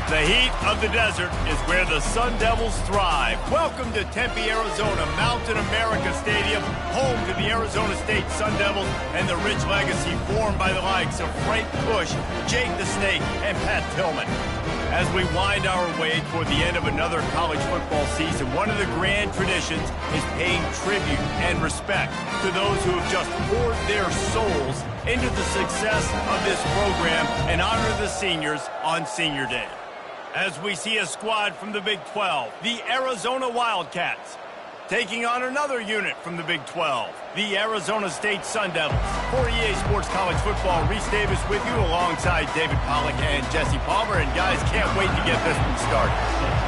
The heat of the desert is where the Sun Devils thrive. Welcome to Tempe, Arizona, Mountain America Stadium, home to the Arizona State Sun Devils and the rich legacy formed by the likes of Frank Bush, Jake the Snake, and Pat Tillman. As we wind our way toward the end of another college football season, one of the grand traditions is paying tribute and respect to those who have just poured their souls into the success of this program and honor the seniors on Senior Day. As we see a squad from the Big 12, the Arizona Wildcats, taking on another unit from the Big 12, the Arizona State Sun Devils. For EA Sports College Football, Reese Davis with you alongside David Pollack and Jesse Palmer. And guys, can't wait to get this one started.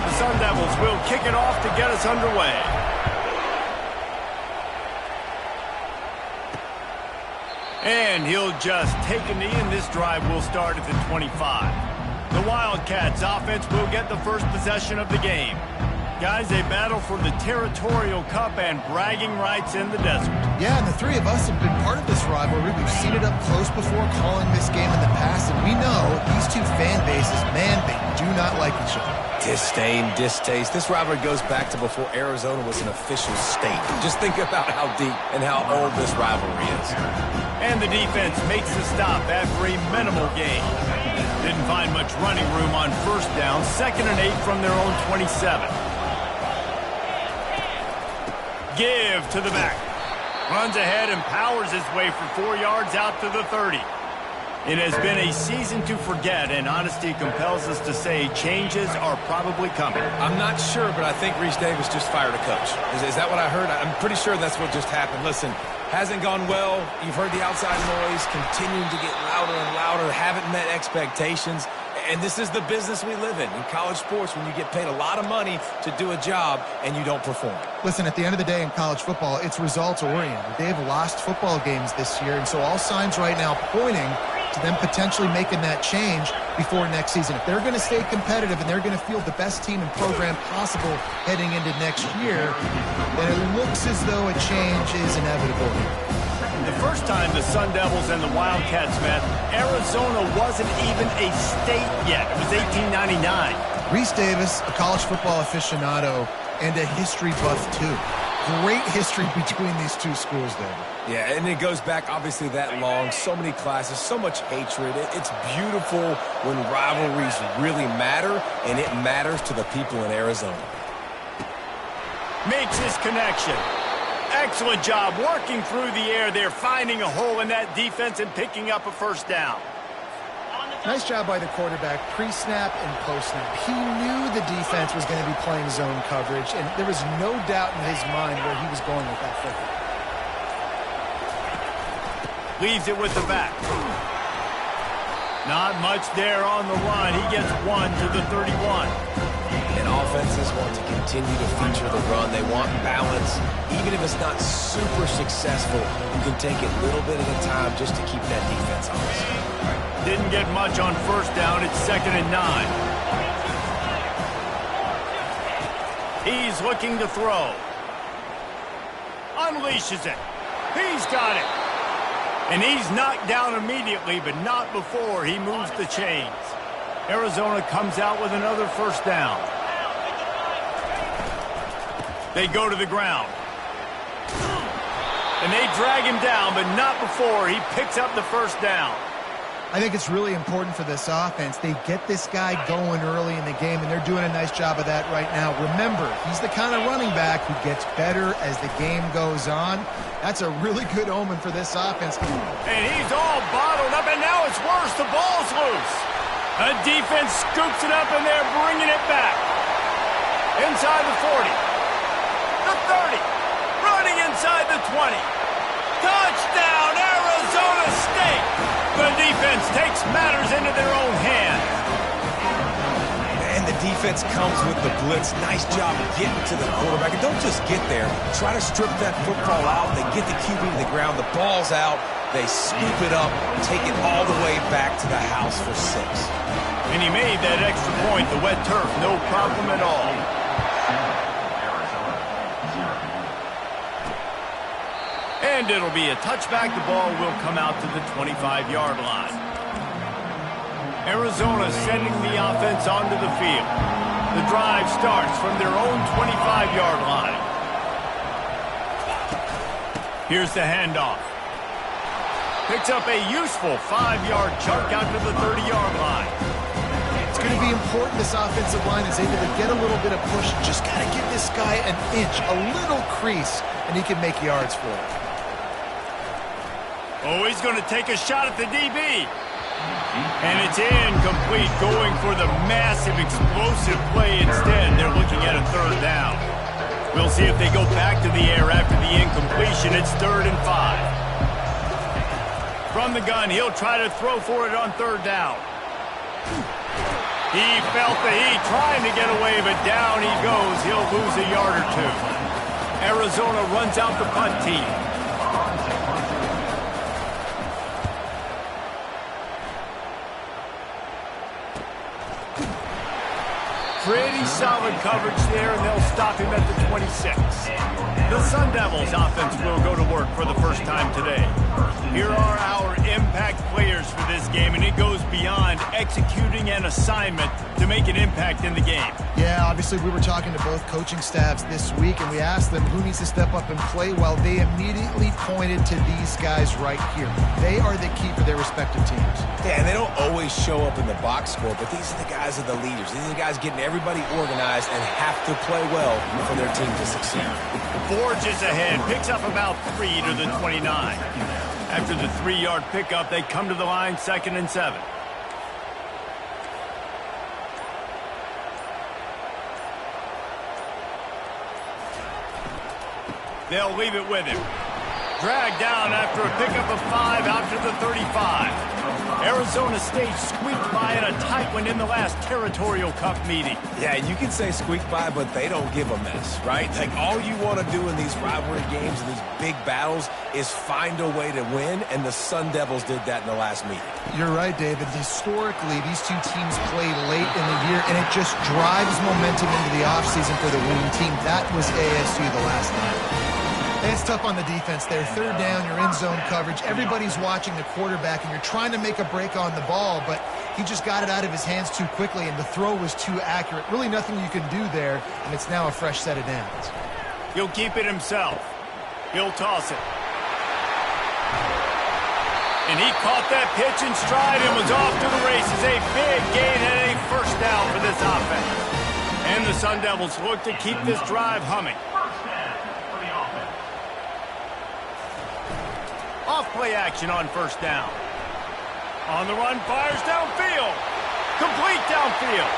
The Sun Devils will kick it off to get us underway. And he'll just take a knee, and this drive will start at the 25. The Wildcats offense will get the first possession of the game. Guys, they battle for the Territorial Cup and bragging rights in the desert. Yeah, and the three of us have been part of this rivalry. We've seen it up close before calling this game in the past, and we know these two fan bases, man, they do not like each other. Disdain, distaste. This rivalry goes back to before Arizona was an official state. Just think about how deep and how old this rivalry is. And the defense makes the stop after a minimal gain. Didn't find much running room on first down. 2nd and 8 from their own 27. Give to the back. Runs ahead and powers his way for 4 yards out to the 30. It has been a season to forget, and honesty compels us to say changes are probably coming. I'm not sure, but I think Reese Davis just fired a coach. Is that what I heard? I'm pretty sure that's what just happened. Listen, hasn't gone well. You've heard the outside noise, continuing to get louder and louder, haven't met expectations. And this is the business we live in college sports, when you get paid a lot of money to do a job and you don't perform. Listen, at the end of the day in college football, it's results-oriented. They've lost football games this year, and so all signs right now pointing to them potentially making that change before next season. If they're going to stay competitive and they're going to field the best team and program possible heading into next year, then it looks as though a change is inevitable here. The first time the Sun Devils and the Wildcats met, Arizona wasn't even a state yet. It was 1899. Reese Davis, a college football aficionado and a history buff too. Great history between these two schools there. Yeah, and it goes back obviously that long. So many classes, so much hatred. It's beautiful when rivalries really matter, and it matters to the people in Arizona. Makes his connection. Excellent job working through the air there, finding a hole in that defense and picking up a first down. Nice job by the quarterback, pre-snap and post-snap. He knew the defense was going to be playing zone coverage, and there was no doubt in his mind where he was going with that football. Leaves it with the back. Not much there on the run. He gets one to the 31. And offenses want to continue to feature the run. They want balance. Even if it's not super successful, you can take it a little bit at a time just to keep that defense honest. Didn't get much on first down. It's 2nd and 9. He's looking to throw. Unleashes it. He's got it. And he's knocked down immediately, but not before he moves the chains. Arizona comes out with another first down. They go to the ground. And they drag him down, but not before he picks up the first down. I think it's really important for this offense. They get this guy going early in the game, and they're doing a nice job of that right now. Remember, he's the kind of running back who gets better as the game goes on. That's a really good omen for this offense. And he's all bottled up, and now it's worse. The ball's loose. The defense scoops it up, and they're bringing it back. Inside the 40. The 30. Running inside the 20. Touchdown, Arizona State. The defense takes matters into their own hands. And the defense comes with the blitz. Nice job getting to the quarterback. And don't just get there. Try to strip that football out. They get the QB to the ground. The ball's out. They scoop it up, take it all the way back to the house for 6. And he made that extra point, the wet turf, no problem at all. And it'll be a touchback. The ball will come out to the 25-yard line. Arizona sending the offense onto the field. The drive starts from their own 25-yard line. Here's the handoff. Picks up a useful 5-yard chunk out to the 30-yard line. It's going to be important this offensive line is able to get a little bit of push. Just got to give this guy an inch, a little crease, and he can make yards for it. Oh, he's going to take a shot at the DB. And it's incomplete, going for the massive, explosive play instead. They're looking at a third down. We'll see if they go back to the air after the incompletion. It's 3rd and 5. From the gun, he'll try to throw for it on 3rd down. He felt the heat, trying to get away, but down he goes. He'll lose a yard or two. Arizona runs out the punt team. Pretty solid coverage there, and they'll stop him at the 26. The Sun Devils offense will go to work for the first time today. Here are our impact players for this game, and it goes beyond executing an assignment to make an impact in the game. Yeah, obviously we were talking to both coaching staffs this week, and we asked them who needs to step up and play well. They immediately pointed to these guys right here. They are the key for their respective teams. Yeah, and they don't always show up in the box score, but these are the guys that are the leaders. These are the guys getting everybody organized and have to play well for their team to succeed. Forges ahead, picks up about 3 to the 29. After the 3-yard pickup, they come to the line, 2nd and 7. They'll leave it with him. Dragged down after a pickup of 5 out to the 35. Arizona State squeaked by in a tight one in the last Territorial Cup meeting. Yeah, you can say squeak by, but they don't give a mess, right? Like, all you want to do in these rivalry games and these big battles is find a way to win, and the Sun Devils did that in the last meeting. You're right, David. Historically, these two teams play late in the year, and it just drives momentum into the offseason for the winning team. That was ASU the last time. And it's tough on the defense there. 3rd down, you're in zone coverage. Everybody's watching the quarterback, and you're trying to make a break on the ball, but he just got it out of his hands too quickly, and the throw was too accurate. Really nothing you can do there, and it's now a fresh set of downs. He'll keep it himself. He'll toss it. And he caught that pitch in stride and was off to the races. A big gain and a first down for this offense. And the Sun Devils look to keep this drive humming. Off-play action on 1st down. On the run, fires downfield. Complete downfield.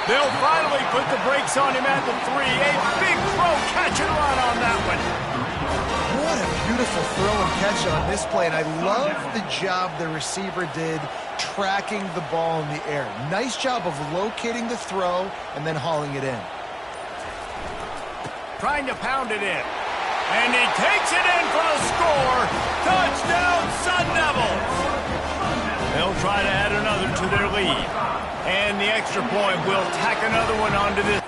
They'll finally put the brakes on him at the 3. A big throw, catch and run on that one. What a beautiful throw and catch on this play, and I love the job the receiver did tracking the ball in the air. Nice job of locating the throw and then hauling it in. Trying to pound it in. And he takes it in for the score. Touchdown, Sun Devils. They'll try to add another to their lead. And the extra point will tack another one onto this.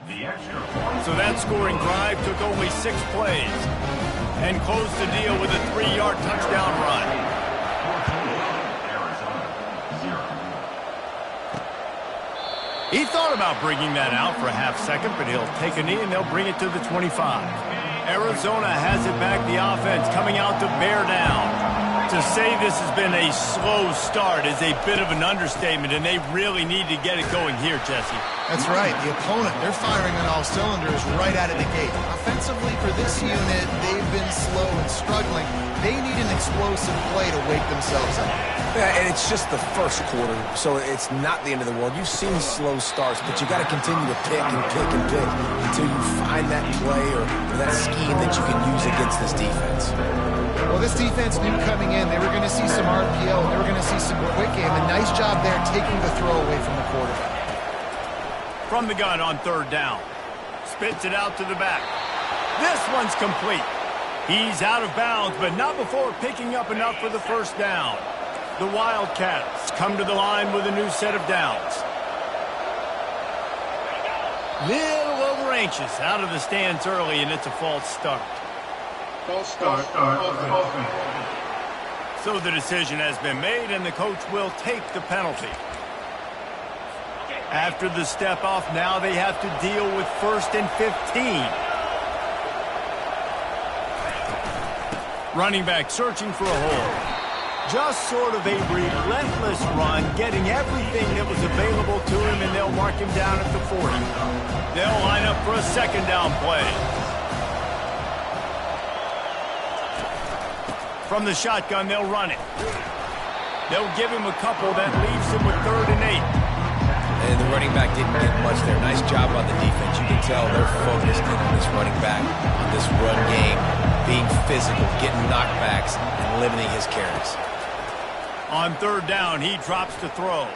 So that scoring drive took only 6 plays and closed the deal with a 3-yard touchdown run. He thought about bringing that out for a half second, but he'll take a knee and they'll bring it to the 25. Arizona has it back, the offense coming out to bear down. To say this has been a slow start is a bit of an understatement, and they really need to get it going here, Jesse. That's right. The opponent, they're firing on all cylinders right out of the gate. Offensively, for this unit, they've been slow and struggling. They need an explosive play to wake themselves up. Yeah, and it's just the first quarter, so it's not the end of the world. You've seen slow starts, but you got to continue to pick and pick and pick until you find that play or that scheme that you can use against this defense. Well, this defense knew coming in they were going to see some RPO, and they were going to see some quick game. A nice job there taking the throw away from the quarterback. From the gun on 3rd down. Spits it out to the back. This one's complete. He's out of bounds, but not before picking up enough for the 1st down. The Wildcats come to the line with a new set of downs. Little over anxious out of the stands early, and it's a false start. So the decision has been made, and the coach will take the penalty. After the step off, now they have to deal with 1st and 15. Running back searching for a hole. Just sort of a relentless run, getting everything that was available to him, and they'll mark him down at the 40. They'll line up for a 2nd down play. From the shotgun, they'll run it. They'll give him a couple. That leaves him with 3rd and 8. And the running back didn't get much there. Nice job on the defense. You can tell they're focused in on this running back, on this run game, being physical, getting knockbacks, and limiting his carries. On 3rd down, he drops to throw.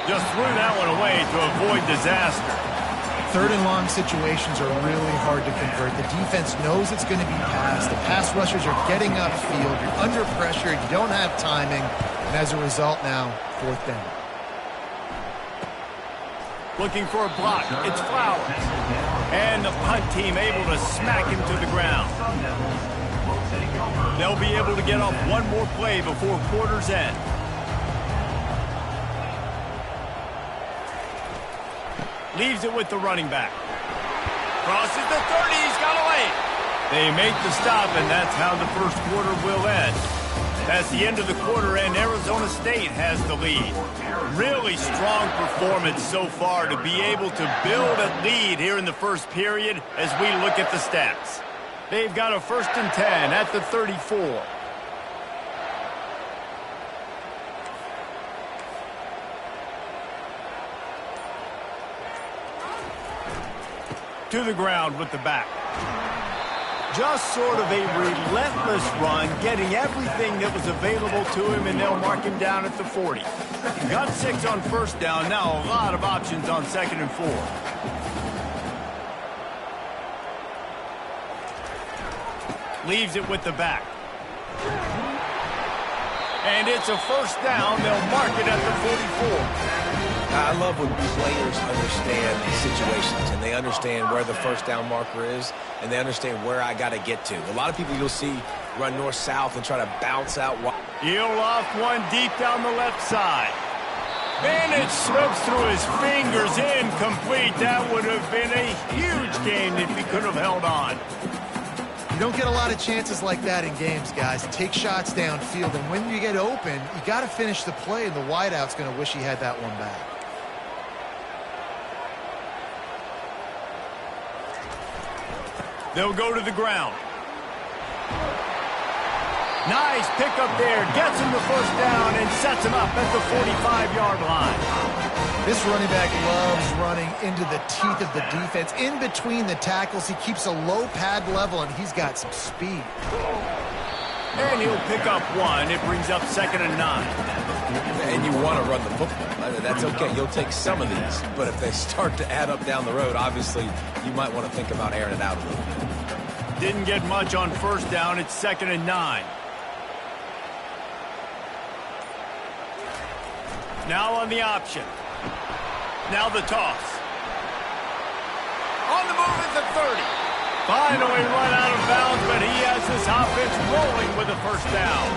Just threw that one away to avoid disaster. 3rd and long situations are really hard to convert. The defense knows it's going to be passed. The pass rushers are getting upfield. You're under pressure. You don't have timing. And as a result now, 4th down. Looking for a block. It's Flowers. And the punt team able to smack him to the ground. They'll be able to get off one more play before quarter's end. Leaves it with the running back. Crosses the 30. He's got away. They make the stop, and that's how the 1st quarter will end. That's the end of the quarter, and Arizona State has the lead. Really strong performance so far to be able to build a lead here in the 1st period as we look at the stats. They've got a 1st and 10 at the 34. To the ground with the back. Just sort of a relentless run, getting everything that was available to him, and they'll mark him down at the 40. Got 6 on 1st down, now a lot of options on 2nd and 4. Leaves it with the back. And it's a 1st down, they'll mark it at the 44. I love when players understand situations and they understand where the 1st down marker is and they understand where I got to get to. A lot of people you'll see run north-south and try to bounce out. He'll off one deep down the left side. And it slips through his fingers, incomplete. That would have been a huge gain if he could have held on. You don't get a lot of chances like that in games, guys. Take shots downfield, and when you get open, you got to finish the play, and the wideout's going to wish he had that one back. They'll go to the ground. Nice pickup there. Gets him the 1st down and sets him up at the 45-yard line. This running back loves running into the teeth of the defense. In between the tackles, he keeps a low pad level, and he's got some speed. And he'll pick up 1. It brings up 2nd and 9. And you want to run the football. I mean, that's okay. You'll take some of these. But if they start to add up down the road, obviously, you might want to think about airing it out a little bit. Didn't get much on 1st down. It's 2nd and 9. Now on the option. Now the toss. On the move at the 30. Finally run out of bounds, but he has this offense rolling with a first down.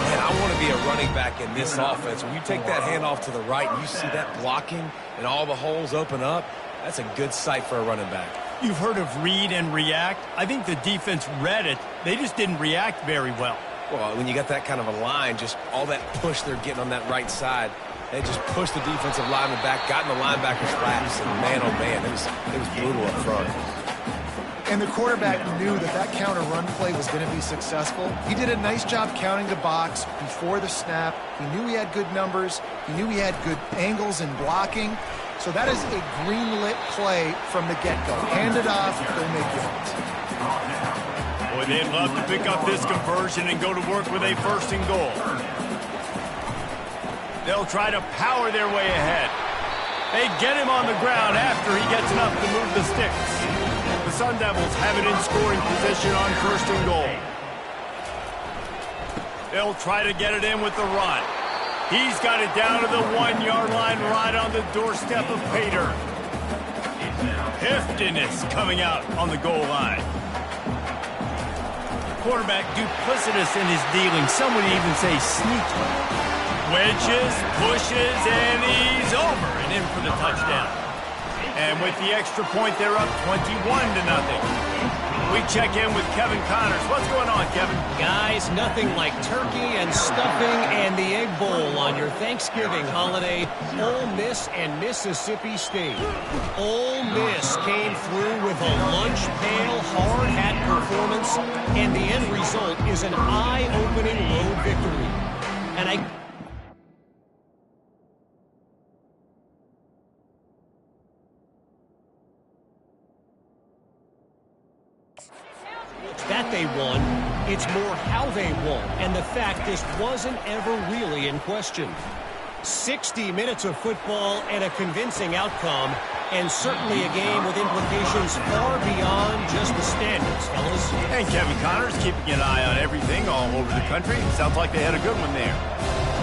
Man, I want to be a running back in this offense. When you take that handoff to the right and you see that blocking and all the holes open up, that's a good sight for a running back. You've heard of read and react. I think the defense read it. They just didn't react very well. Well, when you got that kind of a line, just all that push they're getting on that right side, they just pushed the defensive lineman back, got in the linebacker's laps, and man, oh man, it was brutal up front. And the quarterback knew that counter run play was going to be successful. He did a nice job counting the box before the snap. He knew he had good numbers. He knew he had good angles and blocking. So that is a green-lit play from the get-go. Hand it off, go make yards. Boy, they'd love to pick up this conversion and go to work with a first and goal. They'll try to power their way ahead. They get him on the ground after he gets enough to move the sticks. The Sun Devils have it in scoring position on first and goal. They'll try to get it in with the run. He's got it down to the 1-yard line right on the doorstep of Pater. Heftiness coming out on the goal line. Quarterback duplicitous in his dealing. Some would even say sneaky. Wedges, pushes, and he's over and in for the touchdown. And with the extra point, they're up 21-0. We check in with Kevin Connors. What's going on, Kevin? Guys, nothing like turkey and stuffing and the Egg Bowl on your Thanksgiving holiday. Ole Miss and Mississippi State. Ole Miss came through with a lunch pail, hard hat performance, and the end result is an eye-opening road victory. And that they won, it's more how they won, and the fact this wasn't ever really in question. 60 minutes of football and a convincing outcome, and certainly a game with implications far beyond just the standards, fellas. And Kevin Connors keeping an eye on everything all over the country. Sounds like they had a good one there.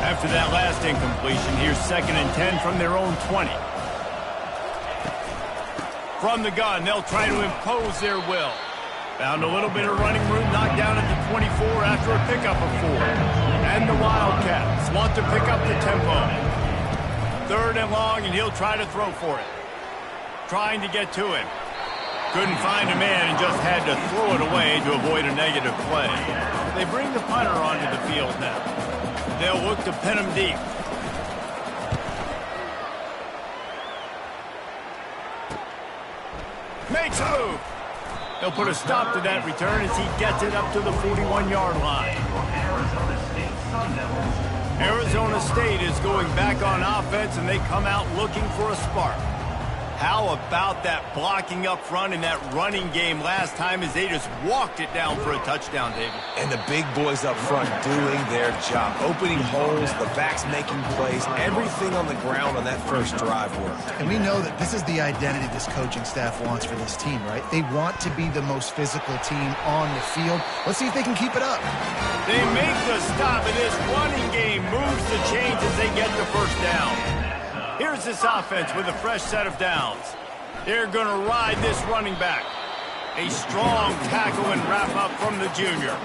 After that last incompletion, here's 2nd and 10 from their own 20. From the gun, they'll try to impose their will. Found a little bit of running room, knocked down at the 24 after a pickup of 4. And the Wildcats want to pick up the tempo. 3rd and long, and he'll try to throw for it. Trying to get to him. Couldn't find a man and just had to throw it away to avoid a negative play. They bring the punter onto the field now. They'll look to pin him deep. Makes a move. They'll put a stop to that return as he gets it up to the 41-yard line. Arizona State is going back on offense, and they come out looking for a spark. How about that blocking up front in that running game last time as they just walked it down for a touchdown, David? And the big boys up front doing their job. Opening holes, the backs making plays, everything on the ground on that first drive worked. And we know that this is the identity this coaching staff wants for this team, right? They want to be the most physical team on the field. Let's see if they can keep it up. They make the stop, and this running game moves the chains as they get the first down. Here's this offense with a fresh set of downs. They're going to ride this running back. A strong tackle and wrap up from the junior.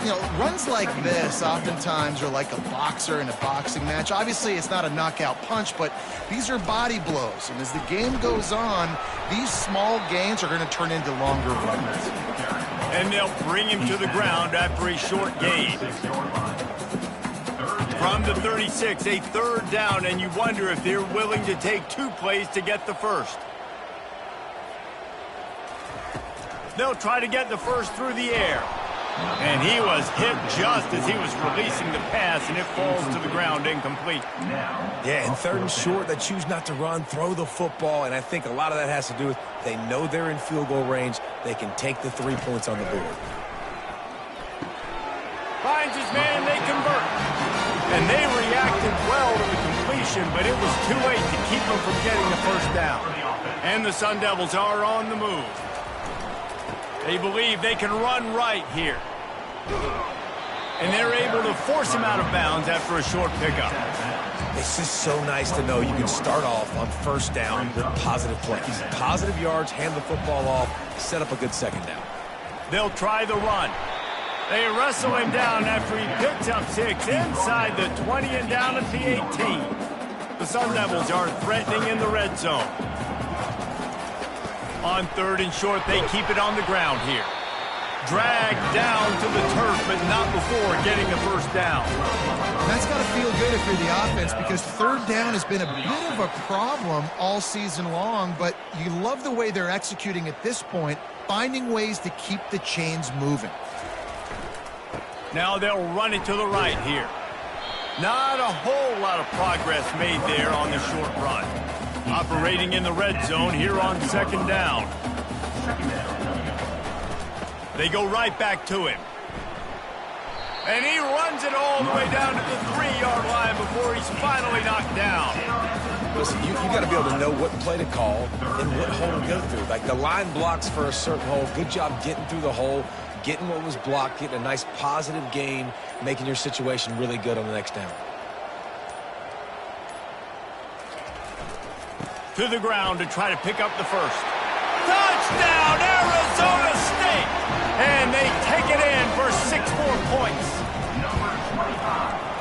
You know, runs like this oftentimes are like a boxer in a boxing match. Obviously, it's not a knockout punch, but these are body blows. And as the game goes on, these small gains are going to turn into longer runs. And they'll bring him to the ground after a short gain. From the 36, a 3rd down, and you wonder if they're willing to take 2 plays to get the first. They'll try to get the first through the air. And he was hit just as he was releasing the pass, and it falls to the ground incomplete. Yeah, and 3rd and short, they choose not to run, throw the football, and I think a lot of that has to do with they know they're in field goal range. They can take the 3 points on the board. Finds his man, they convert. And they reacted well to the completion, but it was too late to keep them from getting the first down. And the Sun Devils are on the move. They believe they can run right here. And they're able to force him out of bounds after a short pickup. It's just so nice to know you can start off on first down with positive plays. Positive yards, hand the football off, set up a good second down. They'll try the run. They wrestle him down after he picks up 6 inside the 20 and down at the 18. The Sun Devils are threatening in the red zone. On 3rd and short, they keep it on the ground here. Dragged down to the turf, but not before getting the first down. That's got to feel good if you're the offense, because 3rd down has been a bit of a problem all season long, but you love the way they're executing at this point, finding ways to keep the chains moving. Now they'll run it to the right here. Not a whole lot of progress made there on the short run. Operating in the red zone here on 2nd down. They go right back to him. And he runs it all the way down to the 3-yard line before he's finally knocked down. Listen, you got to be able to know what play to call and what hole to go through. Like, the line blocks for a certain hole. Good job getting through the hole, getting what was blocked, getting a nice positive gain, making your situation really good on the next down. To the ground to try to pick up the first. Touchdown, Arizona State! And they take it in for 6 more points.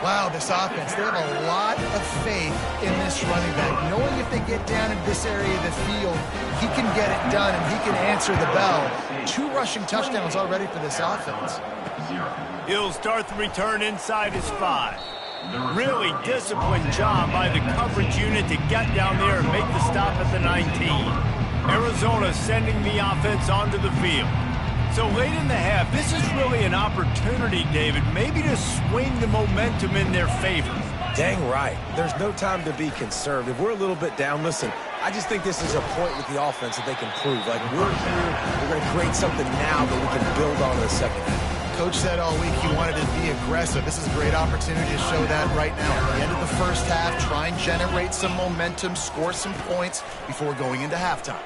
Wow, this offense, they have a lot of faith in this running back, knowing if they get down into this area of the field, he can get it done and he can answer the bell. 2 rushing touchdowns already for this offense. He'll start the return inside his 5. Really disciplined job by the coverage unit to get down there and make the stop at the 19. Arizona sending the offense onto the field. So late in the half, this is really an opportunity, David, maybe to swing the momentum in their favor. Dang right. There's no time to be concerned. If we're a little bit down, listen, I just think this is a point with the offense that they can prove. Like, we're here, we're going to create something now that we can build on in the second half. Coach said all week he wanted to be aggressive. This is a great opportunity to show that right now. At the end of the first half, try and generate some momentum, score some points before going into halftime.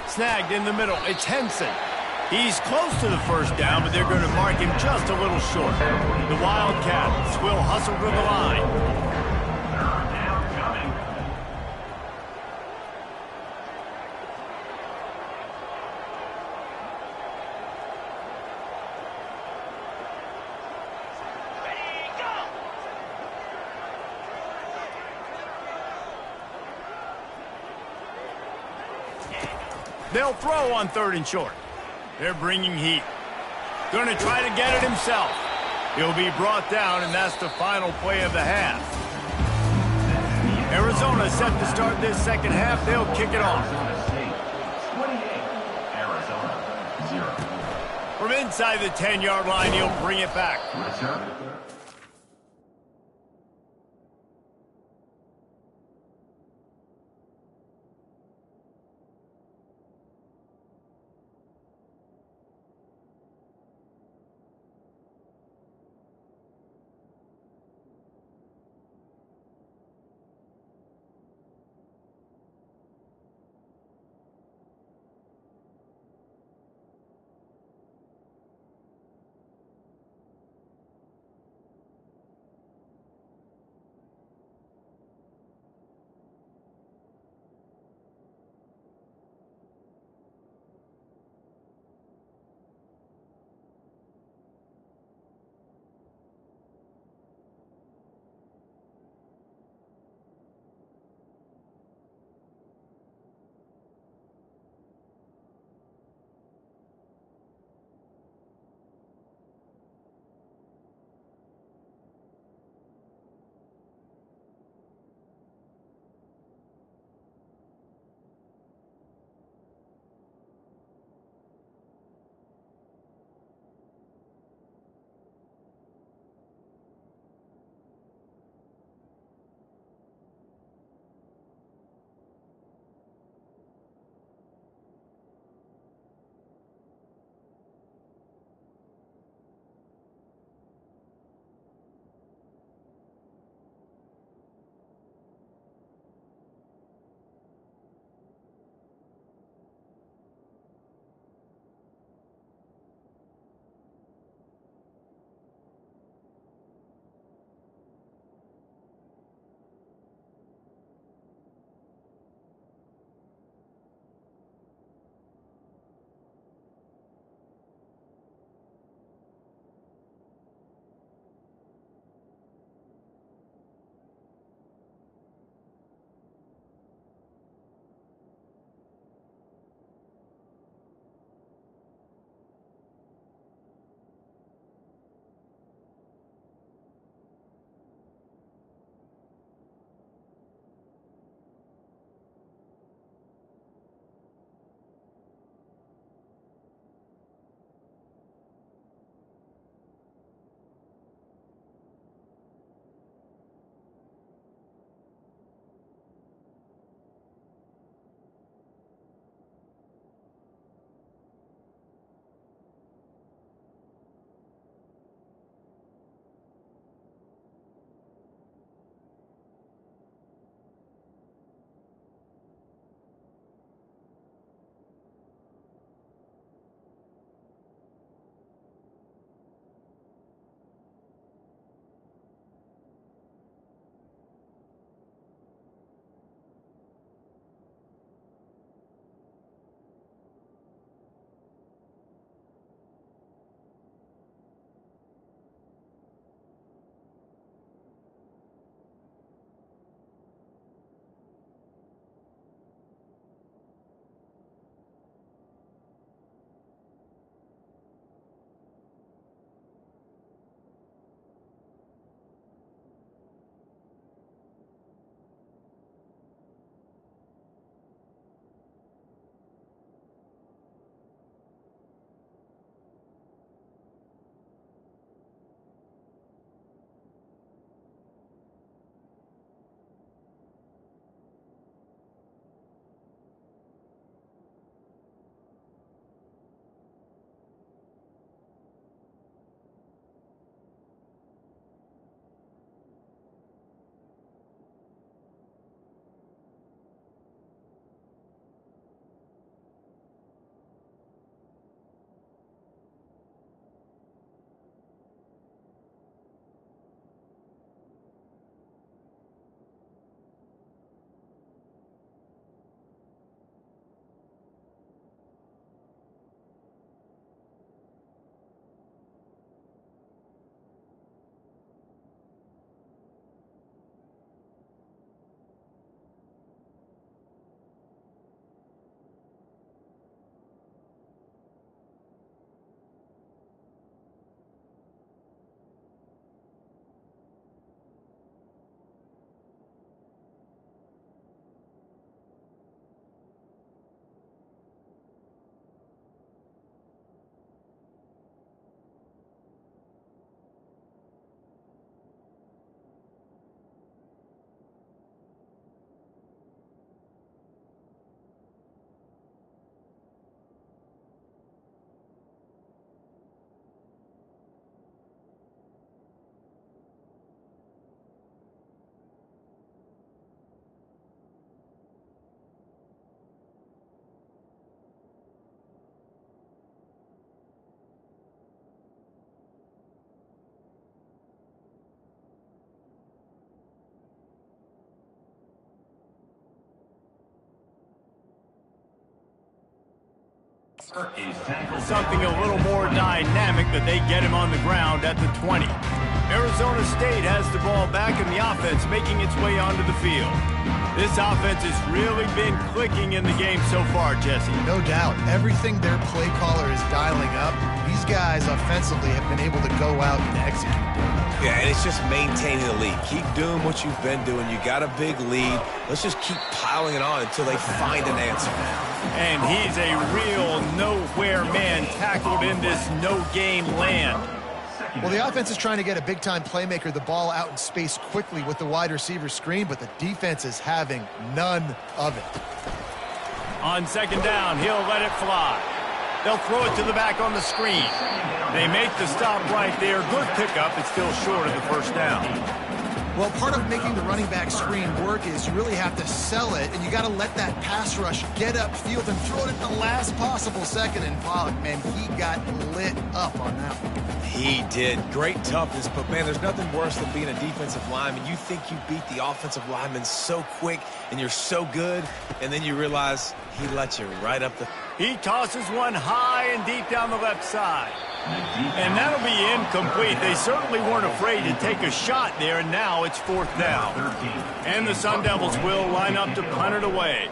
Snagged in the middle. It's Henson. He's close to the first down, but they're going to mark him just a little short. The Wildcats will hustle to the line. They'll throw on 3rd and short. They're bringing heat. Going to try to get it himself. He'll be brought down, and that's the final play of the half. Arizona set to start this second half. They'll kick it off. From inside the 10-yard line, he'll bring it back. Something a little more dynamic, but they get him on the ground at the 20. Arizona State has the ball back in the offense, making its way onto the field. This offense has really been clicking in the game so far, Jesse. No doubt. Everything their play caller is dialing up, these guys offensively have been able to go out and execute. Yeah, and it's just maintaining the lead. Keep doing what you've been doing. You got a big lead. Let's just keep piling it on until they find an answer. And he's a real nowhere man tackled in this no-game land. Well, the offense is trying to get a big-time playmaker the ball out in space quickly with the wide receiver screen, but the defense is having none of it. On second down, he'll let it fly. They'll throw it to the back on the screen. They make the stop right there. Good pickup. It's still short of the first down. Well, part of making the running back screen work is you really have to sell it, and you got to let that pass rush get upfield and throw it at the last possible second. And Pollock, man, he got lit up on that one. He did. Great toughness, but, man, there's nothing worse than being a defensive lineman. You think you beat the offensive lineman so quick, and you're so good, and then you realize he let you right up the... He tosses one high and deep down the left side. And that'll be incomplete. They certainly weren't afraid to take a shot there, and now it's fourth down. And the Sun Devils will line up to punt it away.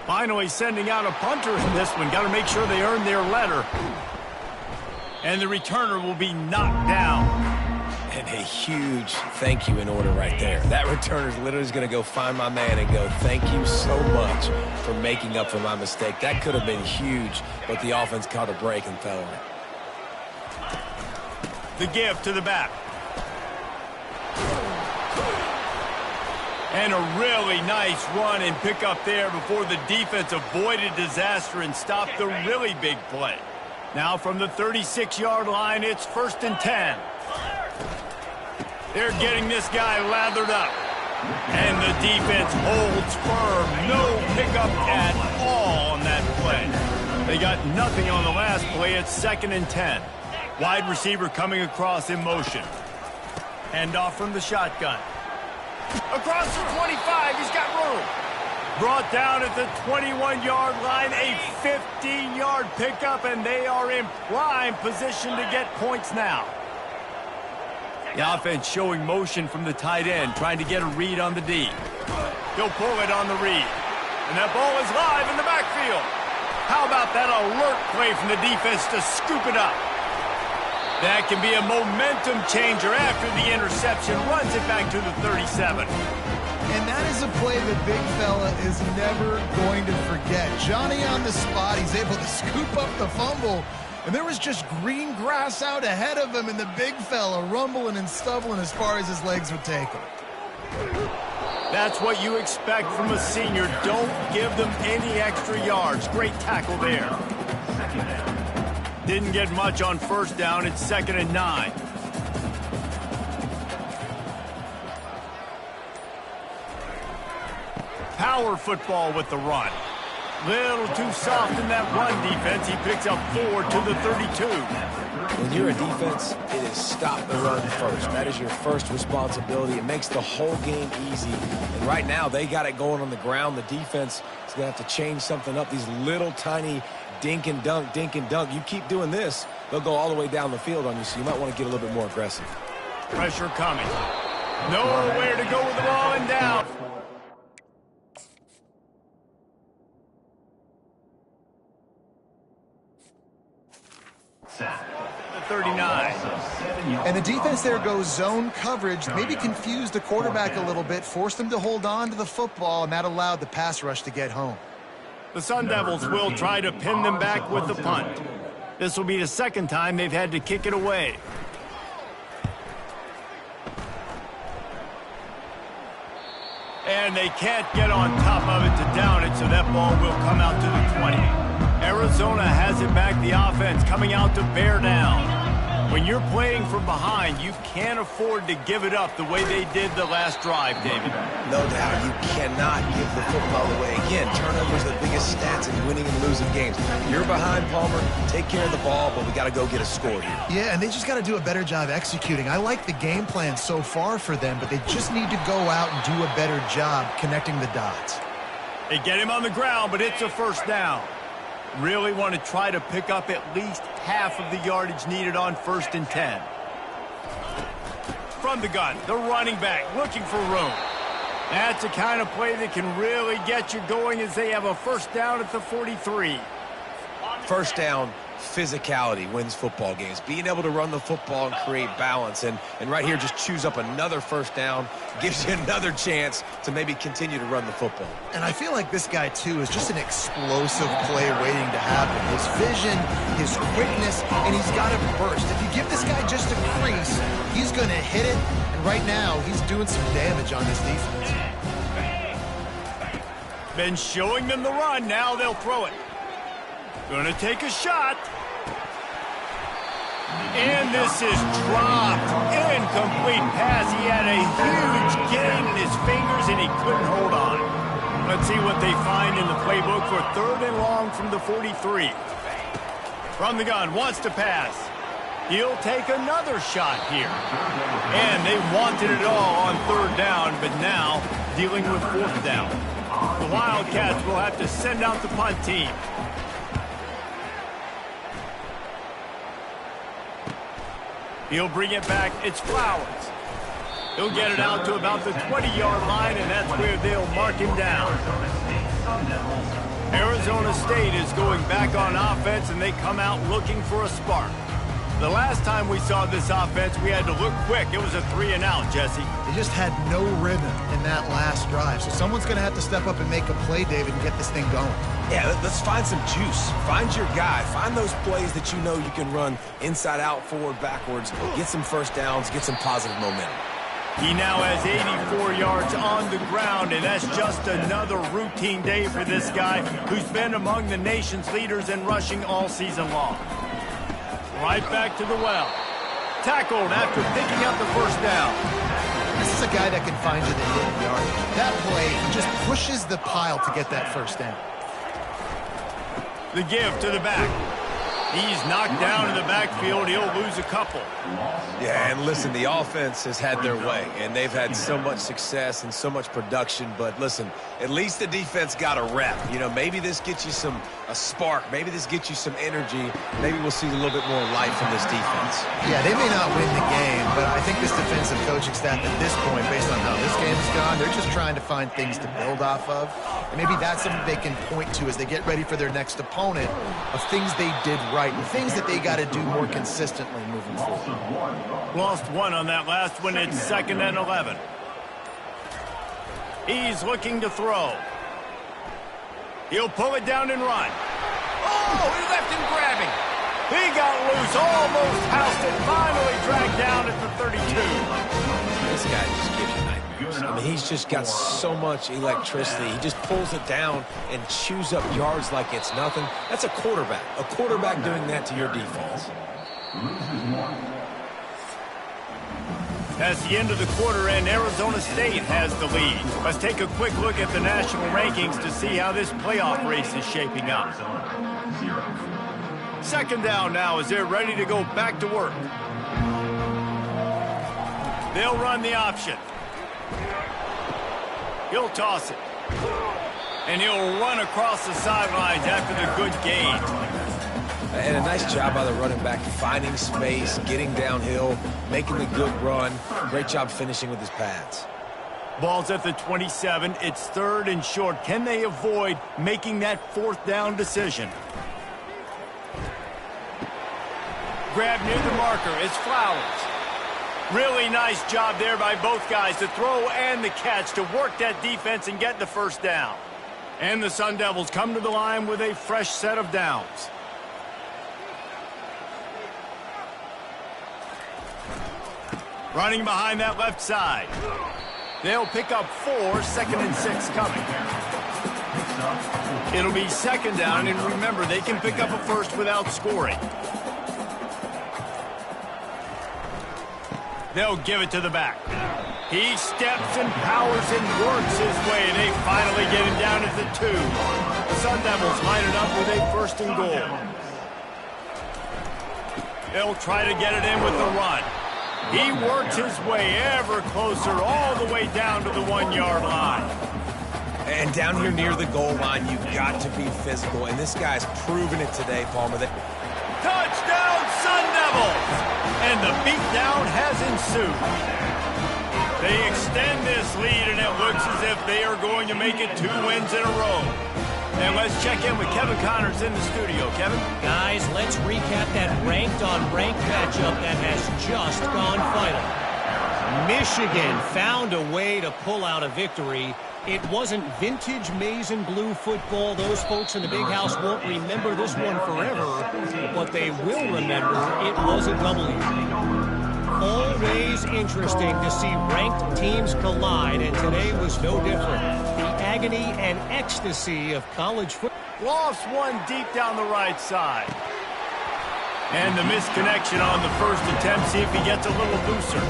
Finally sending out a punter in this one. Got to make sure they earn their letter. And the returner will be knocked down. And a huge thank you in order right there. That returner's literally going to go find my man and go, thank you so much for making up for my mistake. That could have been huge, but the offense caught a break and fell on it. The give to the back. And a really nice run and pick up there before the defense avoided disaster and stopped the really big play. Now from the 36-yard line, it's 1st and 10. They're getting this guy lathered up. And the defense holds firm. No pickup at all on that play. They got nothing on the last play. It's 2nd and 10. Wide receiver coming across in motion. Hand off from the shotgun. Across the 25, he's got room. Brought down at the 21-yard line, a 15-yard pickup, and they are in prime position to get points now. The offense showing motion from the tight end, trying to get a read on the D. He'll pull it on the read. And that ball is live in the backfield. How about that alert play from the defense to scoop it up? That can be a momentum changer after the interception. Runs it back to the 37. And that is a play the big fella is never going to forget. Johnny on the spot. He's able to scoop up the fumble. And there was just green grass out ahead of him, and the big fella rumbling and stumbling as far as his legs would take him. That's what you expect from a senior. Don't give them any extra yards. Great tackle there. Didn't get much on first down. It's 2nd and 9. Power football with the run. Little too soft in that run defense. He picks up 4 to the 32. When you're a defense, it is stop the run first. That is your first responsibility. It makes the whole game easy. And right now, they got it going on the ground. The defense is going to have to change something up. These little tiny dink and dunk, dink and dunk. You keep doing this, they'll go all the way down the field on you, so you might want to get a little bit more aggressive. Pressure coming. Nowhere to go with the ball and down. The 39. And the defense there goes zone coverage, maybe confused the quarterback a little bit, forced him to hold on to the football, and that allowed the pass rush to get home. The Sun Devils will try to pin them back with the punt. This will be the second time they've had to kick it away. And they can't get on top of it to down it, so that ball will come out to the 20. Arizona has it back, the offense coming out to bear down. When you're playing from behind, you can't afford to give it up the way they did the last drive, David. No doubt, you cannot give the football away. Again, turnovers are the biggest stats in winning and losing games. You're behind, Palmer, take care of the ball, but we got to go get a score here. Yeah, and they just got to do a better job executing. I like the game plan so far for them, but they just need to go out and do a better job connecting the dots. They get him on the ground, but it's a first down. Really want to try to pick up at least half of the yardage needed on 1st and 10. From the gun, the running back looking for room. That's the kind of play that can really get you going as they have a first down at the 43. First down, physicality wins football games. Being able to run the football and create balance. And right here, just choose up another first down. Gives you another chance to maybe continue to run the football. And I feel like this guy, too, is just an explosive play waiting to happen. His vision, his quickness, and he's got a burst. If you give this guy just a crease, he's going to hit it. And right now, he's doing some damage on this defense. Been showing them the run. Now they'll throw it. Gonna take a shot. And this is dropped. Incomplete pass. He had a huge gain in his fingers, and he couldn't hold on. Let's see what they find in the playbook for 3rd and long from the 43. From the gun, wants to pass. He'll take another shot here. And they wanted it all on 3rd down, but now dealing with 4th down. The Wildcats will have to send out the punt team. He'll bring it back. It's Flowers. He'll get it out to about the 20-yard line, and that's where they'll mark him down. Arizona State is going back on offense, and they come out looking for a spark. The last time we saw this offense, we had to look quick. It was a 3-and-out, Jesse. They just had no rhythm in that last drive. So someone's going to have to step up and make a play, David, and get this thing going. Yeah, let's find some juice. Find your guy. Find those plays that you know you can run inside out, forward, backwards. Get some first downs. Get some positive momentum. He now has 84 yards on the ground, and that's just another routine day for this guy who's been among the nation's leaders in rushing all season long. Right back to the well. Tackled after picking up the first down. This is a guy that can find you the hidden yardage. That play, he just pushes the pile to get that first down. The give to the back. He's knocked down in the backfield. He'll lose a couple. Yeah, and listen, the offense has had their way, and they've had so much success and so much production. But listen, at least the defense got a rep. You know, maybe this gets you a spark. Maybe this gets you some energy. Maybe we'll see a little bit more life from this defense. Yeah, they may not win the game, but I think this defensive coaching staff at this point, based on how this game has gone, they're just trying to find things to build off of. And maybe that's something they can point to as they get ready for their next opponent of things they did right and things that they got to do more consistently moving forward. Lost one on that last one. It's 2nd and 11. He's looking to throw. He'll pull it down and run. Oh, he left him grabbing. He got loose, almost housed it, finally dragged down at the 32. This guy just gives you nightmares. I mean, he's just got so much electricity. He just pulls it down and chews up yards like it's nothing. That's a quarterback. A quarterback doing that to your defense. That's the end of the quarter, and Arizona State has the lead. Let's take a quick look at the national rankings to see how this playoff race is shaping up. 2nd down now as they're ready to go back to work. They'll run the option. He'll toss it. And he'll run across the sidelines after the good gain. And a nice job by the running back, finding space, getting downhill, making the good run. Great job finishing with his pads. Ball's at the 27. It's 3rd and short. Can they avoid making that 4th down decision? Grab near the marker. It's Flowers. Really nice job there by both guys, the throw and the catch, to work that defense and get the first down. And the Sun Devils come to the line with a fresh set of downs. Running behind that left side. They'll pick up 4, 2nd and 6 coming. It'll be 2nd down, and remember, they can pick up a first without scoring. They'll give it to the back. He steps and powers and works his way. They finally get him down at the 2. The Sun Devils line it up with a 1st and goal. They'll try to get it in with the run. He works his way ever closer all the way down to the 1-yard line. And down here near the goal line, you've got to be physical. And this guy's proven it today, Palmer. Touchdown, Sun Devils! And the beatdown has ensued. They extend this lead, and it looks as if they are going to make it 2 wins in a row. And let's check in with Kevin Connors in the studio. Kevin? Guys, let's recap that ranked-on-ranked matchup that has just gone final. Michigan found a way to pull out a victory. It wasn't vintage maize and blue football. Those folks in the big house won't remember this one forever, but they will remember it was a W. Always interesting to see ranked teams collide, and today was no different. The agony and ecstasy of college football. Lofts one deep down the right side. And the misconnection on the first attempt. See if he gets a little looser.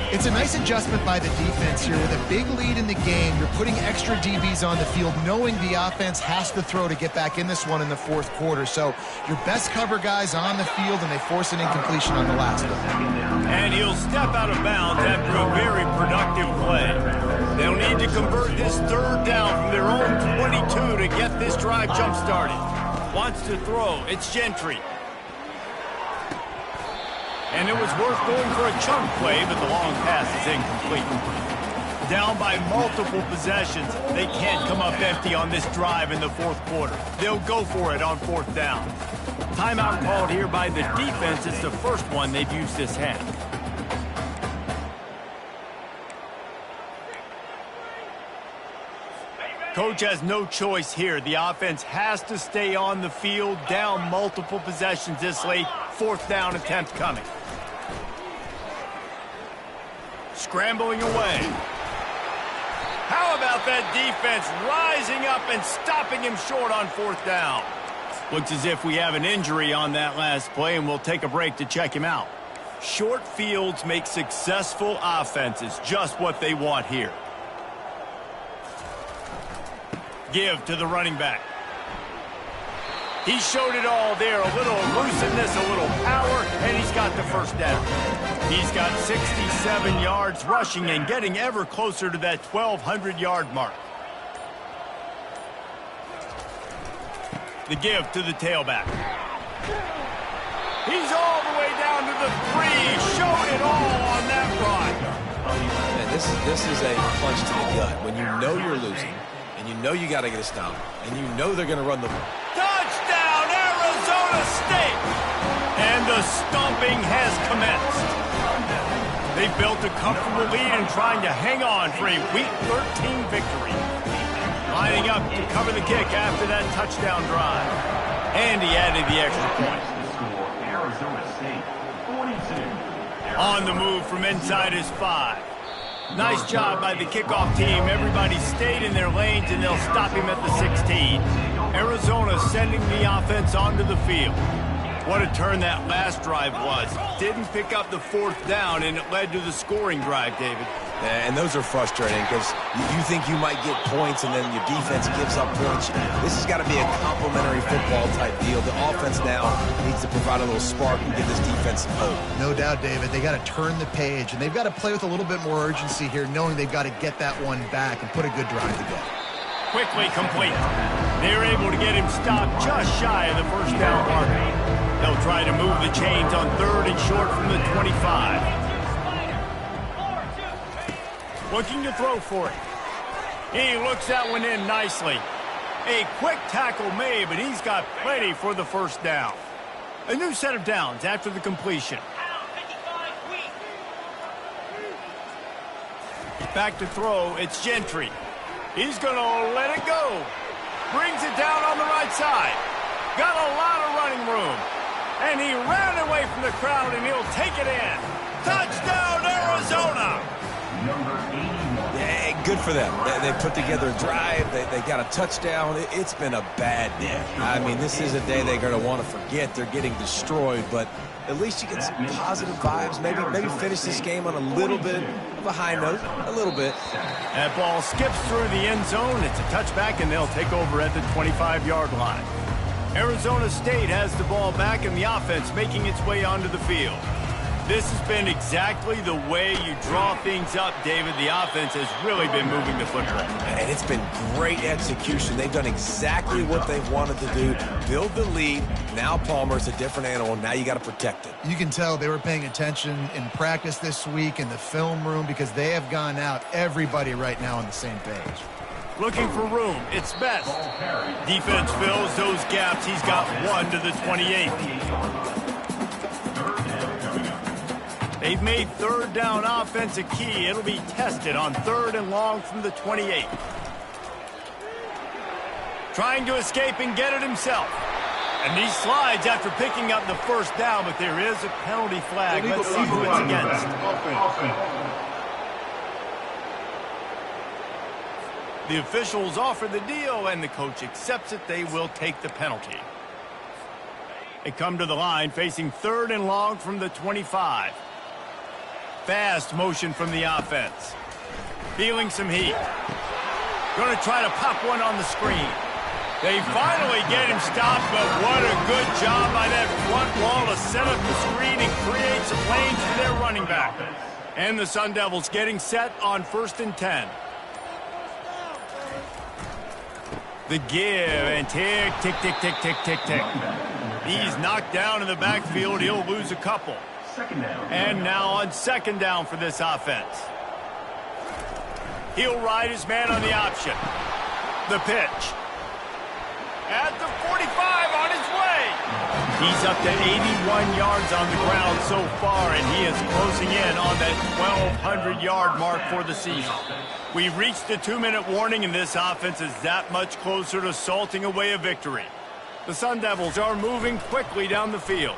It's a nice adjustment by the defense here. With a big lead in the game, you're putting extra DBs on the field, knowing the offense has to throw to get back in this one in the fourth quarter. So your best cover guys on the field, and they force an incompletion on the last one. And he'll step out of bounds after a very productive play. They'll need to convert this third down from their own 22 to get this drive jump-started. Wants to throw. It's Gentry. And it was worth going for a chunk play, but the long pass is incomplete. Down by multiple possessions, they can't come up empty on this drive in the fourth quarter. They'll go for it on fourth down. Timeout called here by the defense. It's the first one they've used this half. Coach has no choice here. The offense has to stay on the field, down multiple possessions this late. Fourth down attempt coming. Scrambling away. How about that defense rising up and stopping him short on fourth down? Looks as if we have an injury on that last play, and we'll take a break to check him out. Short fields make successful offenses, just what they want here. Give to the running back. He showed it all there. A little elusiveness, a little power, and he's got the first down. He's got 67 yards rushing and getting ever closer to that 1,200-yard mark. The give to the tailback. He's all the way down to the 3. Showed it all on that run. Man, this is a punch to the gut. When you know you're losing, and you know you got to get a stop, and you know they're going to run the ball. Touchdown, Arizona State! And the stomping has commenced. They built a comfortable lead and trying to hang on for a Week 13 victory. Lining up to cover the kick after that touchdown drive. And he added the extra point. On the move from inside his 5. Nice job by the kickoff team. Everybody stayed in their lanes, and they'll stop him at the 16. Arizona sending the offense onto the field. What a turn that last drive was. Didn't pick up the fourth down, and it led to the scoring drive, David. And those are frustrating because you think you might get points, and then your defense gives up points. This has got to be a complementary football type deal. The offense now needs to provide a little spark and give this defense some hope. No doubt, David. They got to turn the page, and they've got to play with a little bit more urgency here, knowing they've got to get that one back and put a good drive together. Quickly complete. They're able to get him stopped just shy of the first down marker. They'll try to move the chains on third and short from the 25. Looking to throw for it. He looks that one in nicely. A quick tackle made, but he's got plenty for the first down. A new set of downs after the completion. Back to throw, it's Gentry. He's going to let it go. Brings it down on the right side. Got a lot of running room. And he ran away from the crowd, and he'll take it in. Touchdown, Arizona! Yeah, good for them. They put together a drive. They got a touchdown. It's been a bad day. I mean, this is a day they're going to want to forget. They're getting destroyed, but at least you get some positive vibes. Maybe finish this game on a little bit of a high note, a little bit. That ball skips through the end zone. It's a touchback, and they'll take over at the 25-yard line. Arizona State has the ball back, and the offense making its way onto the field. This has been exactly the way you draw things up, David. The offense has really been moving the football. And it's been great execution. They've done exactly what they wanted to do. Build the lead. Now Palmer's a different animal. Now you got to protect it. You can tell they were paying attention in practice this week in the film room because they have gone out everybody right now on the same page. Looking for room. It's best. Defense fills those gaps. He's got 1 to the 28. They've made third down offense a key. It'll be tested on 3rd and long from the 28. Trying to escape and get it himself. And he slides after picking up the first down, but there is a penalty flag. Let's see who it's against. The officials offer the deal, and the coach accepts it. They will take the penalty. They come to the line facing 3rd and long from the 25. Fast motion from the offense. Feeling some heat. Going to try to pop one on the screen. They finally get him stopped, but what a good job by that front wall to set up the screen and create some lanes for their running back. And the Sun Devils getting set on 1st and 10. The give and tick, tick, tick, tick, tick, tick, tick. He's knocked down in the backfield. He'll lose a couple. And now on 2nd down for this offense. He'll ride his man on the option. The pitch. At the 45 on his way. He's up to 81 yards on the ground so far, and he is closing in on that 1,200-yard mark for the season. We've reached the 2-minute warning, and this offense is that much closer to salting away a victory. The Sun Devils are moving quickly down the field.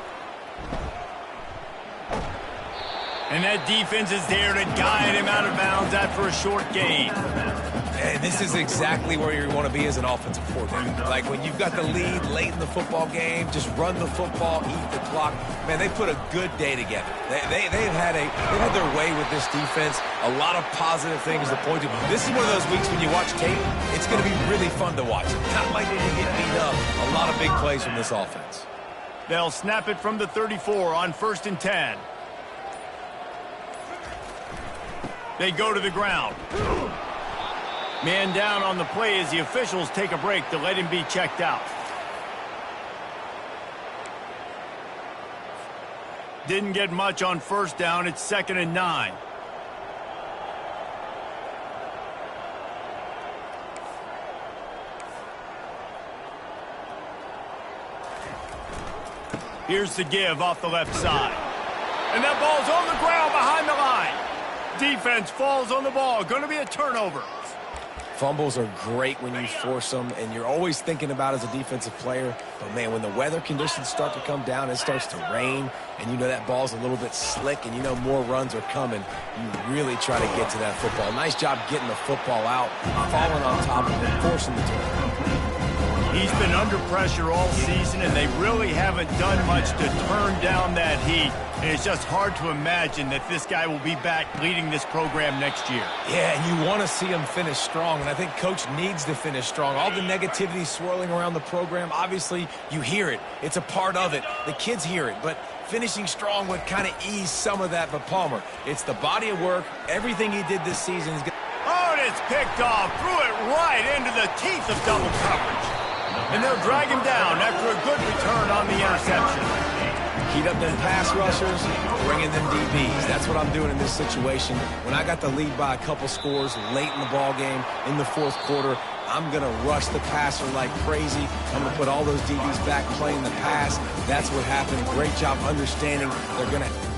And that defense is there to guide him out of bounds after a short gain. And this is exactly where you want to be as an offensive coordinator. Like when you've got the lead late in the football game, just run the football, eat the clock. Man, they put a good day together. They've had their way with this defense. A lot of positive things to point to. This is one of those weeks when you watch tape, it's going to be really fun to watch. Not like when you get beat up. A lot of big plays from this offense. They'll snap it from the 34 on 1st and 10. They go to the ground. Man down on the play as the officials take a break to let him be checked out. Didn't get much on 1st down. It's 2nd and 9. Here's the give off the left side. And that ball's on the ground behind the line. Defense falls on the ball. Going to be a turnover. Fumbles are great when you force them, and you're always thinking about as a defensive player. But, man, when the weather conditions start to come down, it starts to rain, and you know that ball's a little bit slick, and you know more runs are coming, you really try to get to that football. Nice job getting the football out, falling on top of it, forcing the turnover. He's been under pressure all season, and they really haven't done much to turn down that heat. And it's just hard to imagine that this guy will be back leading this program next year. Yeah, and you want to see him finish strong, and I think Coach needs to finish strong. All the negativity swirling around the program, obviously you hear it. It's a part of it. The kids hear it, but finishing strong would kind of ease some of that. But Palmer, it's the body of work. Everything he did this season is good. Oh, and it's picked off. Threw it right into the teeth of double coverage. And they'll drag him down after a good return on the interception. Heat up them pass rushers, bringing them DBs. That's what I'm doing in this situation. When I got the lead by a couple scores late in the ball game, in the 4th quarter, I'm going to rush the passer like crazy. I'm going to put all those DBs back playing the pass. That's what happened. Great job understanding they're going to